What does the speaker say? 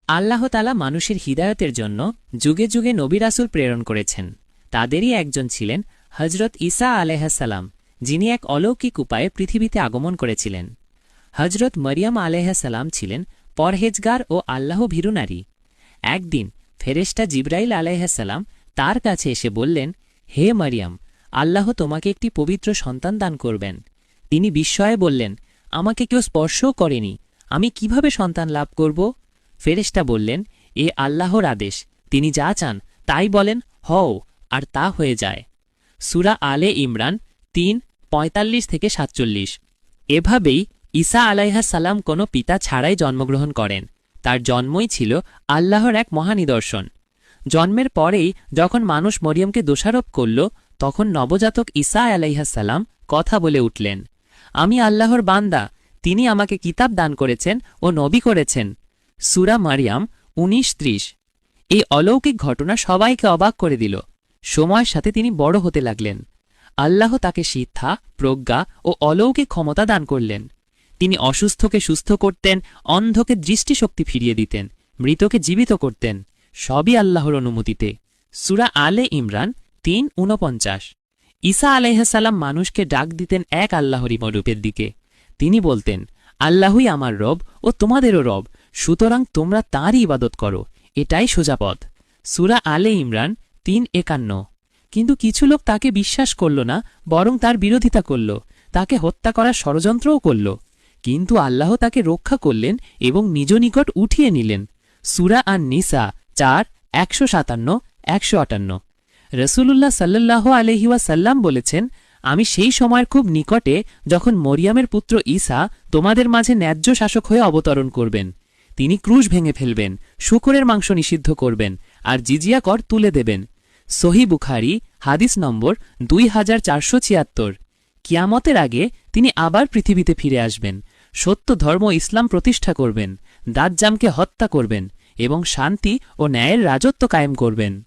আল্লাহ তাআলা মানুষের হিদায়তের জন্য যুগে যুগে নবী রাসূল প্রেরণ করেছেন। তাদেরই একজন ছিলেন হযরত ঈসা আলাইহিস সালাম, যিনি এক অলৌকিক উপায়ে পৃথিবীতে আগমন করেছিলেন। হযরত মরিয়ম আলাইহিস সালাম ছিলেন পরহেজগার ও আল্লাহ ভীরু নারী। একদিন ফেরেশতা জিবরাইল আলাইহিস সালাম তার কাছে এসে বললেন, হে মরিয়ম, আল্লাহ তোমাকে একটি পবিত্র সন্তান দান করবেন। তিনি বিস্ময়ে বললেন, আমাকে কেউ স্পর্শও করেনি, আমি কিভাবে সন্তান লাভ করব? ফেরেশতা বললেন, এ আল্লাহর আদেশ, তিনি যা চান তাই বলেন হও, আর তা হয়ে যায়। সূরা আলে ইমরান ৩:৪৫-৪৭। এভাবেই ঈসা আলাইহিস সালাম কোনো পিতা ছাড়াই জন্মগ্রহণ করেন। তার জন্মই ছিল আল্লাহর এক মহানিদর্শন। জন্মের পরেই যখন মানুষ মরিয়মকে দোষারোপ করল, তখন নবজাতক ঈসা আলাইহিস সালাম কথা বলে উঠলেন, আমি আল্লাহর বান্দা, তিনি আমাকে কিতাব দান করেছেন ও নবী করেছেন। সূরা মারিয়াম ১৯:৩০। এই অলৌকিক ঘটনা সবাইকে অবাক করে দিল। সময়ের সাথে তিনি বড় হতে লাগলেন। আল্লাহ তাকে শিক্ষা, প্রজ্ঞা ও অলৌকিক ক্ষমতা দান করলেন। তিনি অসুস্থকে সুস্থ করতেন, অন্ধকে দৃষ্টিশক্তি ফিরিয়ে দিতেন, মৃতকে জীবিত করতেন, সবই আল্লাহর অনুমতিতে। সূরা আলে ইমরান ৩:৪৯। ঈসা আলাইহিস সালাম মানুষকে ডাক দিতেন এক আল্লাহরই রূপের দিকে। তিনি বলতেন, আল্লাহই আমার রব ও তোমাদেরও রব, সুতরাং তোমরা তাঁরই ইবাদত করো, এটাই সোজা পথ। সূরা আলে ইমরান ৩:৫১। কিন্তু কিছু লোক তাকে বিশ্বাস করল না, বরং তার বিরোধিতা করল, তাকে হত্যা করার ষড়যন্ত্রও করল। কিন্তু আল্লাহ তাকে রক্ষা করলেন এবং নিজ নিকট উঠিয়ে নিলেন। সূরা আন-নিসা ৪:১৫-১৫৮। রাসূলুল্লাহ সাল্লাল্লাহু আলাইহি ওয়াসাল্লাম বলেছেন, আমি সেই সময়ের খুব নিকটে যখন মরিয়মের পুত্র ঈসা তোমাদের মাঝে ন্যায্য শাসক হয়ে অবতরণ করবেন। তিনি ক্রুশ ভেঙে ফেলবেন, শূকরের মাংস নিষিদ্ধ করবেন আর জিজিয়া কর তুলে দেবেন। সহিহ বুখারী হাদিস নম্বর ২৪৭৬। কিয়ামতের আগে তিনি আবার পৃথিবীতে ফিরে আসবেন, সত্য ধর্ম ইসলাম প্রতিষ্ঠা করবেন, দাজ্জালকে হত্যা করবেন এবং শান্তি ও ন্যায়ের রাজত্ব কায়েম করবেন।